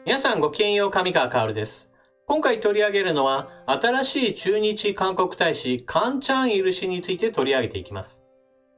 皆さんごきげんよう、上川薫です。今回取り上げるのは、新しい駐日韓国大使、カン・チャンイル氏について取り上げていきます。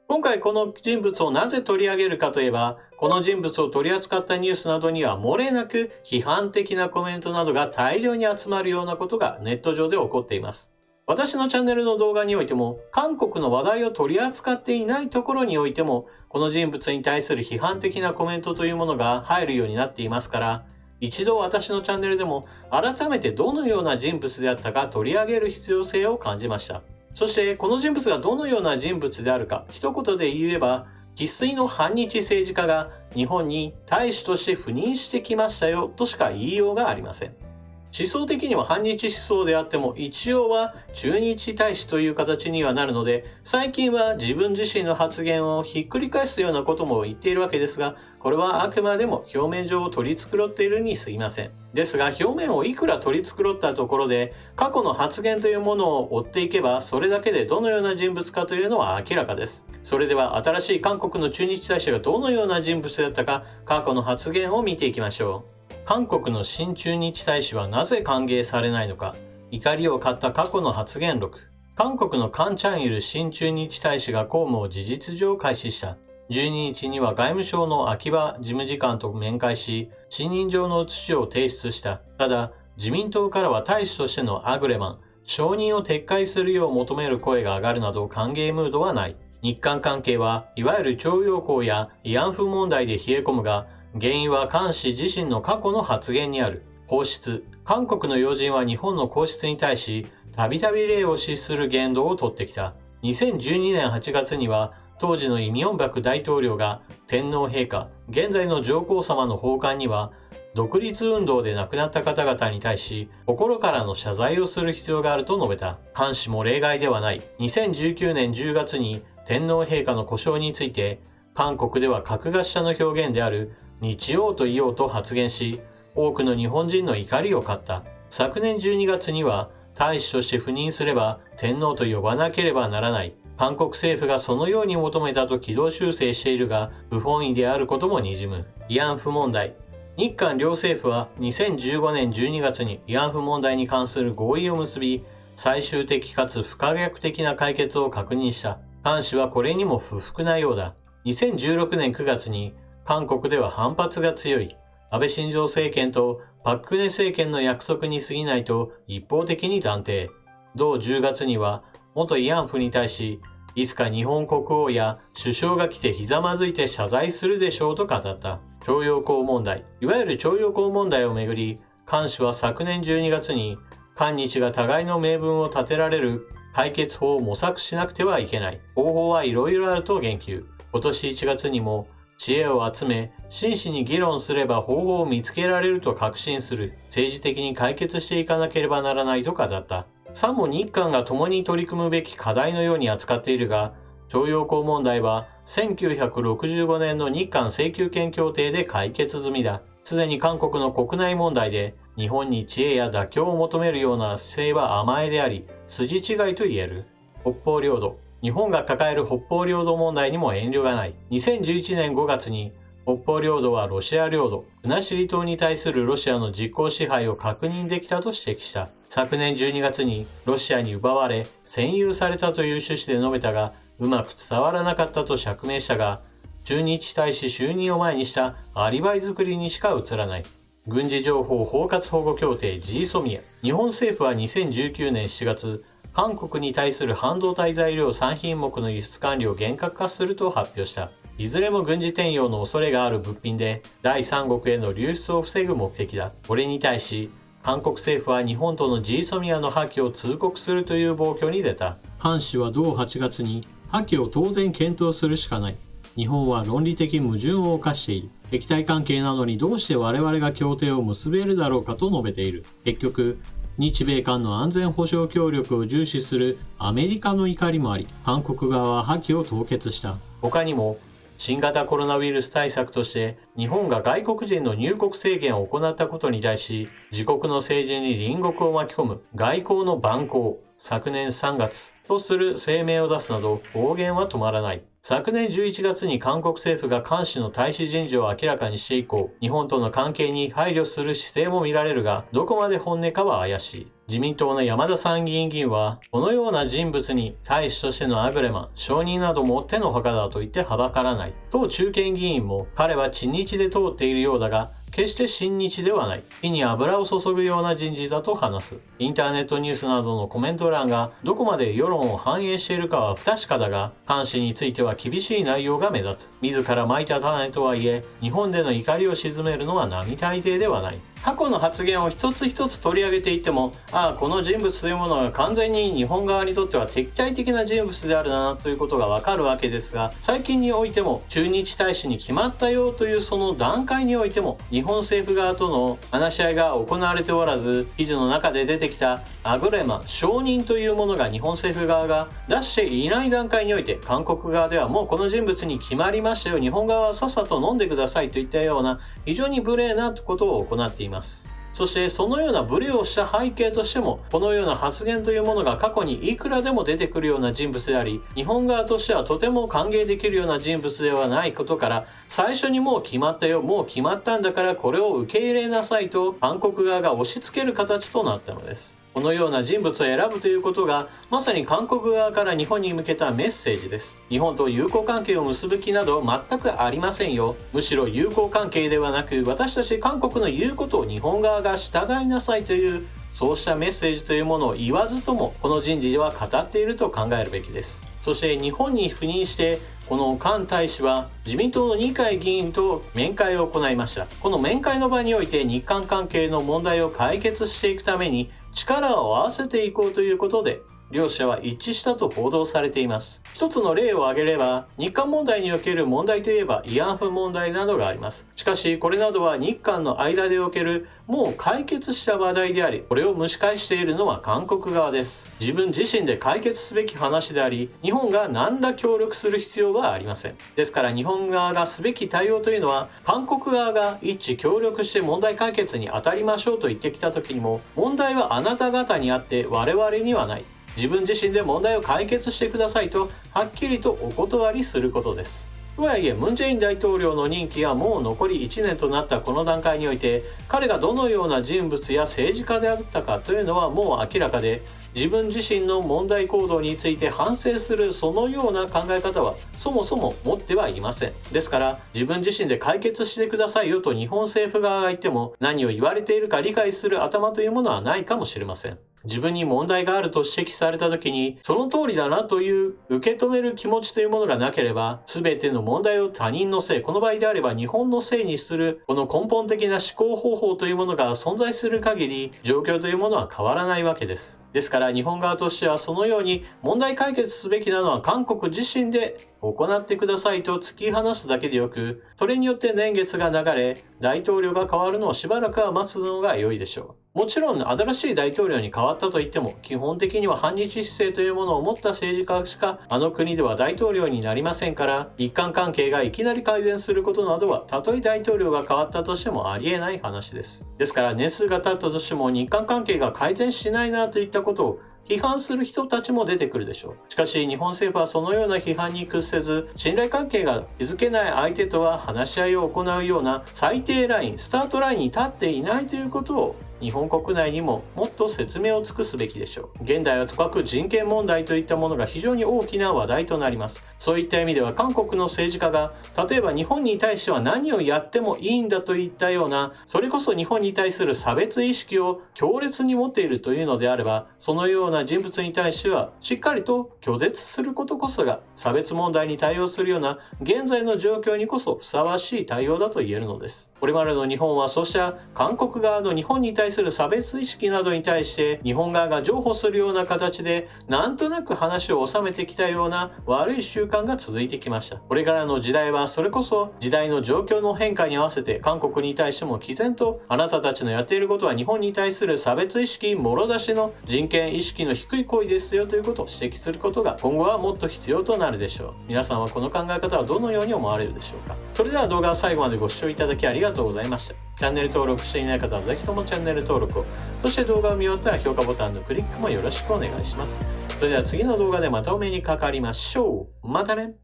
今回この人物をなぜ取り上げるかといえば、この人物を取り扱ったニュースなどには漏れなく批判的なコメントなどが大量に集まるようなことがネット上で起こっています。私のチャンネルの動画においても、韓国の話題を取り扱っていないところにおいても、この人物に対する批判的なコメントというものが入るようになっていますから、一度私のチャンネルでも改めてどのような人物であったか取り上げる必要性を感じました。そしてこの人物がどのような人物であるか一言で言えば、生粋の反日政治家が日本に大使として赴任してきましたよとしか言いようがありません。思想的には反日思想であっても一応は駐日大使という形にはなるので、最近は自分自身の発言をひっくり返すようなことも言っているわけですが、これはあくまでも表面上を取り繕っているに過ぎません。ですが表面をいくら取り繕ったところで、過去の発言というものを追っていけば、それだけでどのような人物かというのは明らかです。それでは新しい韓国の駐日大使がどのような人物だったか、過去の発言を見ていきましょう。韓国の新駐日大使はなぜ歓迎されないのか。怒りを買った過去の発言録。韓国のカン・チャンイル新駐日大使が公務を事実上開始した。12日には外務省の秋葉事務次官と面会し、信任状の写しを提出した。ただ、自民党からは大使としてのアグレマン、承認を撤回するよう求める声が上がるなど歓迎ムードはない。日韓関係はいわゆる徴用工や慰安婦問題で冷え込むが、原因はカン氏自身の過去の発言にある。皇室。韓国の要人は日本の皇室に対し、たびたび礼を視する言動をとってきた。2012年8月には、当時のイ・ミョンバク大統領が天皇陛下、現在の上皇様の訪韓には、独立運動で亡くなった方々に対し、心からの謝罪をする必要があると述べた。カン氏も例外ではない。2019年10月に天皇陛下の呼称について、韓国では格が下の表現である日曜と言おうと発言し、多くの日本人の怒りを買った。昨年12月には、大使として赴任すれば天皇と呼ばなければならない。韓国政府がそのように求めたと軌道修正しているが、不本意であることも滲む。慰安婦問題。日韓両政府は2015年12月に慰安婦問題に関する合意を結び、最終的かつ不可逆的な解決を確認した。カン氏はこれにも不服なようだ。2016年9月に、韓国では反発が強い。安倍晋三政権とパク・クネ政権の約束に過ぎないと一方的に断定。同10月には元慰安婦に対し、いつか日本国王や首相が来てひざまずいて謝罪するでしょうと語った。徴用工問題。いわゆる徴用工問題をめぐり、カン氏は昨年12月に、韓日が互いの名分を立てられる解決法を模索しなくてはいけない。方法はいろいろあると言及。今年1月にも、知恵を集め、真摯に議論すれば方法を見つけられると確信する。政治的に解決していかなければならないと語った。さも日韓が共に取り組むべき課題のように扱っているが、徴用工問題は1965年の日韓請求権協定で解決済みだ。すでに韓国の国内問題で日本に知恵や妥協を求めるような姿勢は甘えであり、筋違いと言える。北方領土。日本が抱える北方領土問題にも遠慮がない。2011年5月に北方領土はロシア領土、国後島に対するロシアの実効支配を確認できたと指摘した。昨年12月にロシアに奪われ占有されたという趣旨で述べたが、うまく伝わらなかったと釈明したが、駐日大使就任を前にしたアリバイ作りにしか映らない。軍事情報包括保護協定 GSOMIA。日本政府は2019年7月、韓国に対する半導体材料3品目の輸出管理を厳格化すると発表した。いずれも軍事転用の恐れがある物品で、第三国への流出を防ぐ目的だ。これに対し、韓国政府は日本との GSOMIA の破棄を通告するという暴挙に出た。カン氏は同8月に、破棄を当然検討するしかない。日本は論理的矛盾を犯している。敵対関係なのにどうして我々が協定を結べるだろうかと述べている。結局、日米韓の安全保障協力を重視するアメリカの怒りもあり、韓国側は破棄を凍結した。他にも、新型コロナウイルス対策として日本が外国人の入国制限を行ったことに対し、自国の政治に隣国を巻き込む外交の蛮行、昨年3月とする声明を出すなど暴言は止まらない。昨年11月に韓国政府が韓氏の大使人事を明らかにして以降、日本との関係に配慮する姿勢も見られるが、どこまで本音かは怪しい。自民党の山田参議院議員は、このような人物に大使としてのアグレマン、承認なども手の墓だと言ってはばからない。党中堅議員も、彼は知日で通っているようだが、決して親日ではない。火に油を注ぐような人事だと話す。インターネットニュースなどのコメント欄がどこまで世論を反映しているかは不確かだが、韓氏については厳しい内容が目立つ。自ら蒔いた種とはいえ、日本での怒りを鎮めるのは並大抵ではない。過去の発言を一つ一つ取り上げていっても、この人物というものが完全に日本側にとっては敵対的な人物であるなということがわかるわけですが、最近においても駐日大使に決まったよというその段階においても、日本政府側との話し合いが行われておらず、記事の中で出てきたアグレマン、承認というものが日本政府側が出していない段階において、韓国側ではもうこの人物に決まりましたよ、日本側はさっさと飲んでくださいといったような非常に無礼なことを行っています。そしてそのような無礼をした背景としても、このような発言というものが過去にいくらでも出てくるような人物であり、日本側としてはとても歓迎できるような人物ではないことから、最初にもう決まったよ、もう決まったんだからこれを受け入れなさいと韓国側が押し付ける形となったのです。このような人物を選ぶということが、まさに韓国側から日本に向けたメッセージです。日本と友好関係を結ぶ気など全くありませんよ。むしろ友好関係ではなく、私たち韓国の言うことを日本側が従いなさいという、そうしたメッセージというものを言わずとも、この人事では語っていると考えるべきです。そして日本に赴任して、この韓大使は自民党の二階議員と面会を行いました。この面会の場において日韓関係の問題を解決していくために力を合わせていこうということで、両者は一致したと報道されています。一つの例を挙げれば、日韓問題における問題といえば慰安婦問題などがあります。しかし、これなどは日韓の間でおけるもう解決した話題であり、これを蒸し返しているのは韓国側です。自分自身で解決すべき話であり、日本が何ら協力する必要はありません。ですから日本側がすべき対応というのは、韓国側が一致協力して問題解決に当たりましょうと言ってきた時にも、問題はあなた方にあって我々にはない。自分自身で問題を解決してくださいとはっきりとお断りすることです。とはいえ、ムン・ジェイン大統領の任期はもう残り1年となったこの段階において、彼がどのような人物や政治家であったかというのはもう明らかで、自分自身の問題行動について反省するそのような考え方はそもそも持ってはいません。ですから自分自身で解決してくださいよと日本政府側が言っても、何を言われているか理解する頭というものはないかもしれません。自分に問題があると指摘された時に、その通りだなという受け止める気持ちというものがなければ、全ての問題を他人のせい、この場合であれば日本のせいにする、この根本的な思考方法というものが存在する限り、状況というものは変わらないわけです。ですから日本側としてはそのように問題解決すべきなのは韓国自身で行ってくださいと突き放すだけでよく、それによって年月が流れ、大統領が変わるのをしばらくは待つのが良いでしょう。もちろん新しい大統領に変わったといっても、基本的には反日姿勢というものを持った政治家しかあの国では大統領になりませんから、日韓関係がいきなり改善することなどは、たとえ大統領が変わったとしてもありえない話です。ですから年数が経ったとしても日韓関係が改善しないなといったことを批判する人たちも出てくるでしょう。しかし日本政府はそのような批判に屈せず、信頼関係が築けない相手とは話し合いを行うような最低ライン、スタートラインに立っていないということを日本国内にももっと説明を尽くすべきでしょう。現代はとかく人権問題といったものが非常に大きな話題となります。そういった意味では韓国の政治家が例えば日本に対しては何をやってもいいんだといったような、それこそ日本に対する差別意識を強烈に持っているというのであれば、そのような人物に対してはしっかりと拒絶することこそが差別問題に対応するような現在の状況にこそふさわしい対応だと言えるのです。これまでの日本はそうした韓国側の日本に対する差別意識などに対して日本側が譲歩するような形でなんとなく話を収めてきたような悪い習慣が続いてきました。これからの時代はそれこそ時代の状況の変化に合わせて韓国に対しても毅然とあなたたちのやっていることは日本に対する差別意識もろ出しの人権意識の低い行為ですよということを指摘することが今後はもっと必要となるでしょう。皆さんはこの考え方はどのように思われるでしょうか。それでは動画を最後までご視聴いただきありがとうございました。チャンネル登録していない方はぜひともチャンネル登録を、そして動画を見終わったら評価ボタンのクリックもよろしくお願いします。それでは次の動画でまたお目にかかりましょう。またね。